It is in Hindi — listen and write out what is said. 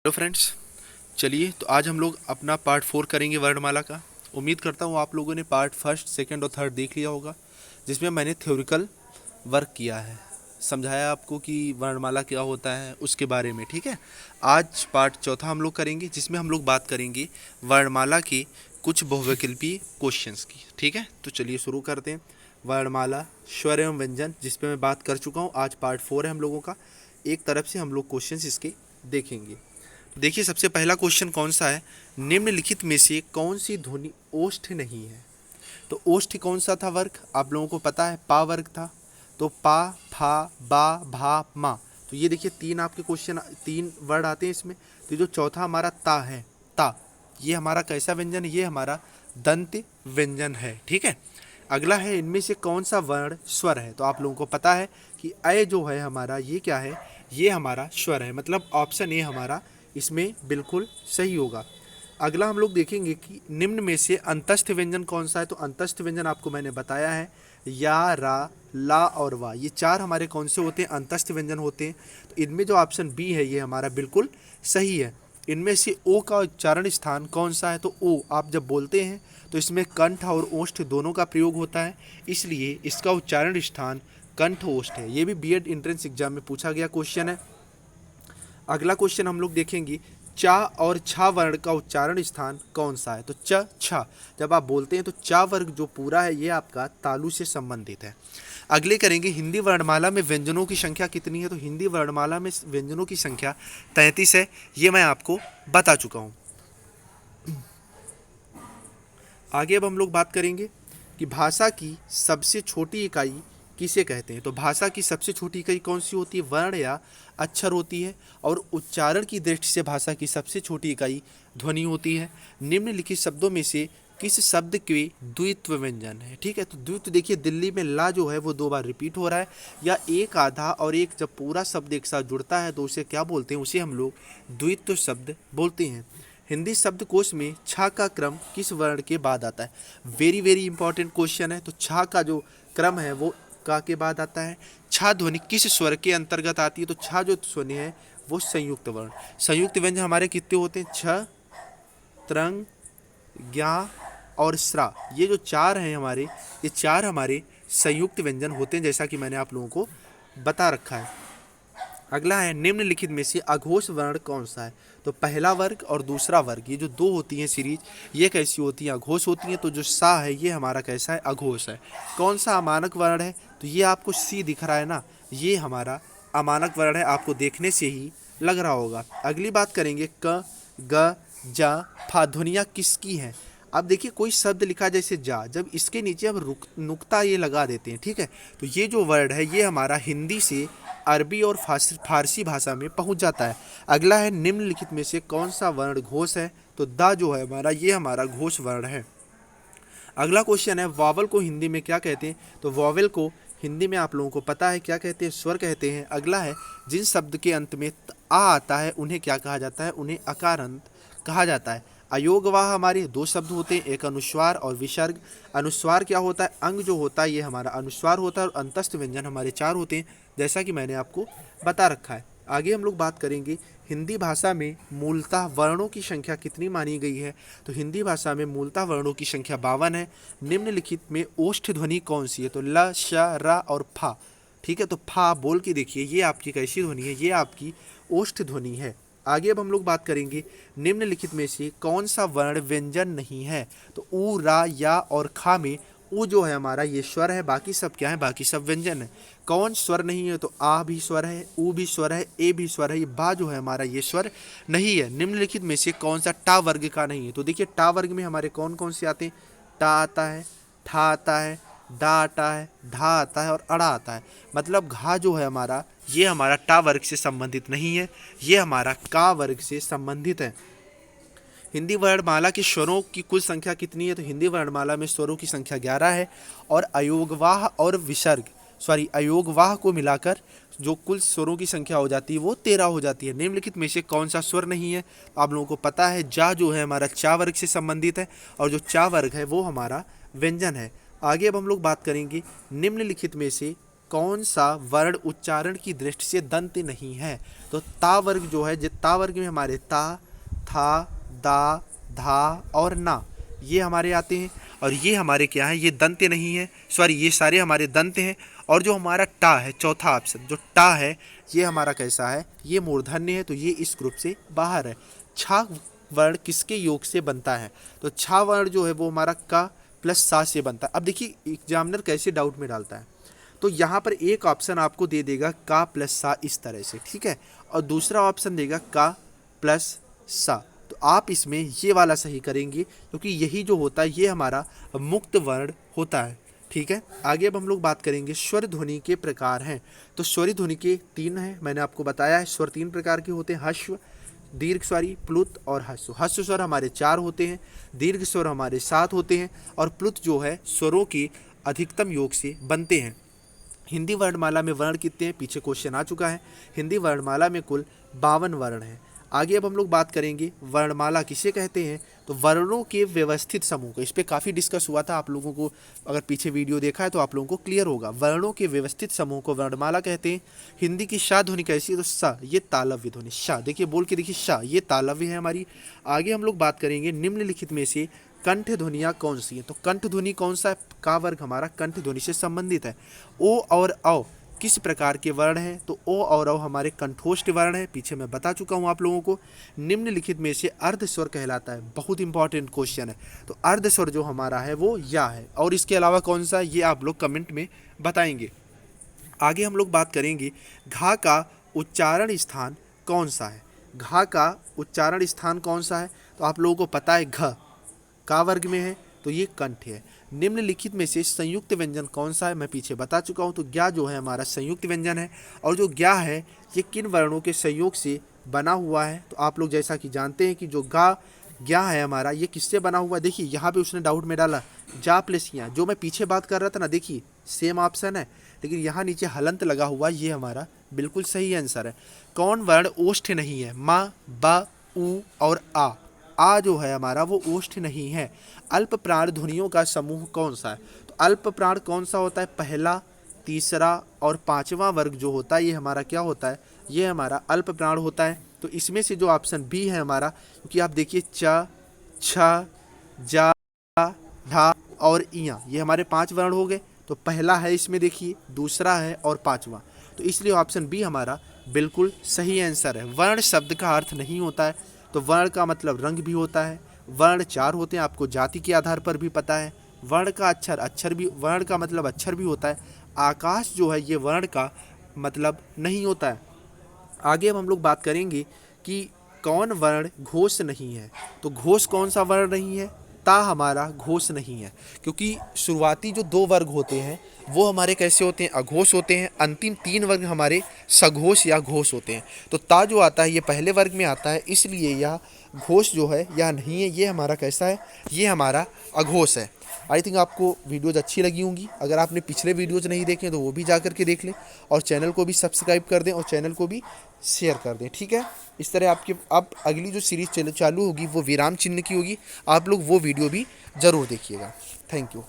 हेलो फ्रेंड्स, चलिए तो आज हम लोग अपना पार्ट 4 करेंगे वर्णमाला का। उम्मीद करता हूँ आप लोगों ने पार्ट फर्स्ट, सेकंड और थर्ड देख लिया होगा, जिसमें मैंने थ्योरिकल वर्क किया है, समझाया आपको कि वर्णमाला क्या होता है उसके बारे में। ठीक है, आज पार्ट चौथा हम लोग करेंगे, जिसमें हम लोग बात करेंगे वर्णमाला के कुछ बहुविकल्पीय क्वेश्चंस की। ठीक है, तो चलिए शुरू करते हैं। वर्णमाला, स्वर एवं व्यंजन, जिस पे मैं बात कर चुका हूँ। आज पार्ट 4 है हम लोगों का। एक तरफ से हम लोग क्वेश्चंस इसके देखेंगे। देखिए, सबसे पहला क्वेश्चन कौन सा है, निम्नलिखित में से कौन सी ध्वनि ओष्ठ नहीं है। तो ओष्ठ कौन सा था वर्ग, आप लोगों को पता है, पा वर्ग था। तो पा, फा, बा, भा, मा। तो ये देखिए तीन आपके क्वेश्चन, तीन वर्ड आते हैं इसमें। तो जो चौथा हमारा ता है, ता, ये हमारा कैसा व्यंजन है, ये हमारा दंत व्यंजन है। ठीक है, अगला है, इनमें से कौन सा वर्ण स्वर है। तो आप लोगों को पता है कि अय जो है हमारा, ये क्या है, ये हमारा स्वर है, मतलब ऑप्शन ए हमारा इसमें बिल्कुल सही होगा। अगला हम लोग देखेंगे कि निम्न में से अंतस्थ व्यंजन कौन सा है। तो अंतस्थ व्यंजन आपको मैंने बताया है, या, रा, ला और वा, ये चार हमारे कौन से होते हैं, अंतस्थ व्यंजन होते हैं। तो इनमें जो ऑप्शन बी है ये हमारा बिल्कुल सही है। इनमें से ओ का उच्चारण स्थान कौन सा है। तो ओ आप जब बोलते हैं तो इसमें कंठ और ओष्ठ दोनों का प्रयोग होता है, इसलिए इसका उच्चारण स्थान कंठ ओष्ठ है। ये भी बीएड एंट्रेंस एग्जाम में पूछा गया क्वेश्चन है। अगला क्वेश्चन हम लोग देखेंगे, चा और छा वर्ण का उच्चारण स्थान कौन सा है। तो च, छा जब आप बोलते हैं तो चा वर्ग जो पूरा है ये आपका तालु से संबंधित है। अगले करेंगे, हिंदी वर्णमाला में व्यंजनों की संख्या कितनी है। तो हिंदी वर्णमाला में व्यंजनों की संख्या 33 है, ये मैं आपको बता चुका हूँ। आगे अब हम लोग बात करेंगे कि भाषा की सबसे छोटी इकाई किसे कहते हैं। तो भाषा की सबसे छोटी इकाई कौन सी होती है, वर्ण या अक्षर होती है। और उच्चारण की दृष्टि से भाषा की सबसे छोटी इकाई ध्वनि होती है। निम्नलिखित शब्दों में से किस शब्द के द्वित्व व्यंजन है। ठीक है, तो द्वित्व देखिए, दिल्ली में ला जो है वो दो बार रिपीट हो रहा है, या एक आधा और एक जब पूरा शब्द एक साथ जुड़ता है तो उसे क्या बोलते हैं, उसे हम लोग द्वित्व शब्द बोलते हैं। हिंदी शब्दकोश में छा का क्रम किस वर्ण के बाद आता है। वेरी वेरी इंपॉर्टेंट क्वेश्चन है। तो छा का जो क्रम है वो का के बाद आता है। छा ध्वनि किस स्वर के अंतर्गत आती है। तो छा जो ध्वनि है वो संयुक्त वर्ण। संयुक्त व्यंजन हमारे कितने होते हैं, छ, त्रंग, ज्ञा और स्रा। ये जो चार हैं हमारे, ये चार हमारे संयुक्त व्यंजन होते हैं, जैसा कि मैंने आप लोगों को बता रखा है। अगला है, निम्नलिखित में से अघोष वर्ण कौन सा है। तो पहला वर्ग और दूसरा वर्ग, ये जो दो होती हैं सीरीज, ये कैसी होती हैं, अघोष होती हैं। तो जो सा है ये हमारा कैसा है, अघोष है। कौन सा अमानक वर्ण है। तो ये आपको सी दिख रहा है ना, ये हमारा अमानक वर्ण है, आपको देखने से ही लग रहा होगा। अगली बात करेंगे, क, ग, जा, फा ध्वनियाँ किसकी हैं। अब देखिए, कोई शब्द लिखा जैसे जा, जब इसके नीचे हम नुक्ता ये लगा देते हैं, ठीक है, तो ये जो वर्ड है ये हमारा हिंदी से अरबी और फारसी भाषा में पहुंच जाता है। अगला है, निम्नलिखित में से कौन सा वर्ण घोष है। तो द जो है हमारा, ये हमारा घोष वर्ण है। अगला क्वेश्चन है, वॉवल को हिंदी में क्या कहते हैं। तो वॉवल को हिंदी में आप लोगों को पता है क्या कहते हैं, स्वर कहते हैं। अगला है, जिन शब्द के अंत में आ आता है उन्हें क्या कहा जाता है, उन्हें अकार अंत कहा जाता है। अयोगवाह हमारे दो शब्द होते हैं, एक अनुस्वार और विसर्ग। अनुस्वार क्या होता है, अंग जो होता है ये हमारा अनुस्वार होता है, और अंतस्थ व्यंजन हमारे चार होते हैं, जैसा कि मैंने आपको बता रखा है। आगे हम लोग बात करेंगे, हिंदी भाषा में मूलतः वर्णों की संख्या कितनी मानी गई है। तो हिंदी भाषा में मूलतः वर्णों की संख्या 52 है। निम्नलिखित में ओष्ठ ध्वनि कौन सी है। तो ल, श, र और फा। ठीक है, तो फा बोल के देखिए, ये आपकी कैसी ध्वनि है, ये आपकी ओष्ठ ध्वनि है। आगे अब हम लोग बात करेंगे, निम्नलिखित में से कौन सा वर्ण व्यंजन नहीं है। तो ऊ, रा, या और खा में ऊ जो है हमारा ये स्वर है, बाकी सब क्या है, बाकी सब व्यंजन है। कौन स्वर नहीं है। तो आ भी स्वर है, ऊ भी स्वर है, ए भी स्वर है, ये बा जो है हमारा ये स्वर नहीं है। निम्नलिखित में से कौन सा टा वर्ग का नहीं है। तो देखिए, टा वर्ग में हमारे कौन कौन से आते हैं, टा आता है, ठा आता है, डा आता है, धा आता है और अड़ा आता है। मतलब घा जो है हमारा, ये हमारा टा वर्ग से संबंधित नहीं है, ये हमारा का वर्ग से संबंधित है। हिंदी वर्णमाला के स्वरों की कुल संख्या कितनी है। तो हिंदी वर्णमाला में स्वरों की संख्या 11 है, और अयोगवाह और विसर्ग, अयोगवाह को मिलाकर जो कुल स्वरों की संख्या हो जाती है वो 13 हो जाती है। निम्नलिखित में से कौन सा स्वर नहीं है। तो आप लोगों को पता है, जा जो है हमारा चा वर्ग से संबंधित है, और जो चा वर्ग है वो हमारा व्यंजन है। आगे अब हम लोग बात करेंगे, निम्नलिखित में से कौन सा वर्ण उच्चारण की दृष्टि से दंत नहीं है? तो ता वर्ग जो है, ता वर्ग में हमारे ता, था, दा, धा और ना ये हमारे आते हैं, और ये हमारे क्या है, ये दंत नहीं है, सॉरी ये सारे हमारे दंत हैं। और जो हमारा टा है, चौथा ऑप्शन जो टा है, ये हमारा कैसा है, ये मूर्धन्य है, तो ये इस ग्रुप से बाहर है। छा वर्ण किसके योग से बनता है? तो छा वर्ण जो है वो हमारा का प्लस सा से बनता है। अब देखिए एग्जामिनर कैसे डाउट में डालता है, तो यहाँ पर एक ऑप्शन आपको दे देगा का प्लस सा इस तरह से, ठीक है, और दूसरा ऑप्शन देगा का प्लस सा। तो आप इसमें ये वाला सही करेंगे, क्योंकि यही जो होता है ये हमारा मुक्त वर्ण होता है, ठीक है। आगे अब हम लोग बात करेंगे स्वर ध्वनि के प्रकार हैं। तो स्वर ध्वनि के 3 हैं, मैंने आपको बताया है स्वर 3 प्रकार के होते हैं, ह्रस्व, दीर्घ स्वरी, प्लुत और ह्रस्व। ह्रस्व स्वर हमारे 4 होते हैं, दीर्घ स्वर हमारे 7 होते हैं, और प्लुत जो है स्वरों के अधिकतम योग से बनते हैं। हिंदी वर्णमाला में वर्ण कितने हैं? पीछे क्वेश्चन आ चुका है। हिंदी वर्णमाला में कुल 52 वर्ण हैं। आगे अब हम लोग बात करेंगे वर्णमाला किसे कहते हैं। तो वर्णों के व्यवस्थित समूह को, इस पर काफ़ी डिस्कस हुआ था, आप लोगों को अगर पीछे वीडियो देखा है तो आप लोगों को क्लियर होगा। वर्णों के व्यवस्थित समूह को वर्णमाला कहते हैं। हिंदी की शा ध्वनि कैसी है? तो सा, ये तालव्य ध्वनि, शा देखिए बोल के देखिए, शा ये तालव्य है हमारी। आगे हम लोग बात करेंगे निम्नलिखित में से कंठ ध्वनियाँ कौन सी हैं। तो कंठ ध्वनि कौन सा है? का वर्ग हमारा कंठ ध्वनि से संबंधित है। ओ और औ किस प्रकार के वर्ण हैं? तो ओ और औ हमारे कंठोष्ठ वर्ण है, पीछे मैं बता चुका हूँ आप लोगों को। निम्नलिखित में से अर्ध स्वर कहलाता है, बहुत इंपॉर्टेंट क्वेश्चन है। तो अर्ध स्वर जो हमारा है वो या है, और इसके अलावा कौन सा है ये आप लोग कमेंट में बताएंगे। आगे हम लोग बात करेंगे घा का उच्चारण स्थान कौन सा है। घा का उच्चारण स्थान कौन सा है? तो आप लोगों को पता है घ का वर्ग में है, तो ये कंठ है। निम्नलिखित में से संयुक्त व्यंजन कौन सा है? मैं पीछे बता चुका हूँ। तो ज्ञा जो है हमारा संयुक्त व्यंजन है, और जो ज्ञा है ये किन वर्णों के संयोग से बना हुआ है? तो आप लोग जैसा कि जानते हैं कि जो ज्ञा है हमारा ये किससे बना हुआ है? देखिए यहाँ पे उसने डाउट में डाला जा प्लस या, जो मैं पीछे बात कर रहा था ना, देखिए सेम ऑप्शन है, लेकिन यहाँ नीचे हलंत लगा हुआ, ये हमारा बिल्कुल सही आंसर है। कौन वर्ण ओष्ठ नहीं है? मा, बा, उ और आ जो है हमारा वो ओष्ठ नहीं है। अल्प प्राण ध्वनियों का समूह कौन सा है? तो अल्प प्राण कौन सा होता है? पहला, तीसरा और 5वां वर्ग जो होता है ये हमारा क्या होता है? ये हमारा अल्प प्राण होता है। तो इसमें से जो ऑप्शन बी है हमारा, क्योंकि आप देखिए च, छ, जा, ढा और इया, ये हमारे 5 वर्ण हो गए। तो पहला है इसमें देखिए, दूसरा है और 5वां, तो इसलिए ऑप्शन बी हमारा बिल्कुल सही आंसर है। वर्ण शब्द का अर्थ नहीं होता है, तो वर्ण का मतलब रंग भी होता है। वर्ण 4 होते हैं, आपको जाति के आधार पर भी पता है। वर्ण का अक्षर भी, वर्ण का मतलब अक्षर भी होता है। आकाश जो है ये वर्ण का मतलब नहीं होता है। आगे अब हम लोग बात करेंगे कि कौन वर्ण घोष नहीं है। तो घोष कौन सा वर्ण नहीं है? ता हमारा घोष नहीं है, क्योंकि शुरुआती जो 2 वर्ग होते हैं वो हमारे कैसे होते हैं? अघोष होते हैं। अंतिम 3 वर्ग हमारे सघोष या घोष होते हैं। तो ता जो आता है ये पहले वर्ग में आता है, इसलिए यह घोष जो है या नहीं है, ये हमारा कैसा है? ये हमारा अघोष है। आई थिंक आपको वीडियोज़ अच्छी लगी होंगी। अगर आपने पिछले वीडियोज़ नहीं देखे तो वो भी जा करके देख लें, और चैनल को भी सब्सक्राइब कर दें और चैनल को भी शेयर कर दें, ठीक है। इस तरह आपके अब अगली जो सीरीज़ चालू होगी वो विराम चिन्ह की होगी, आप लोग वो वीडियो भी ज़रूर देखिएगा। Thank you.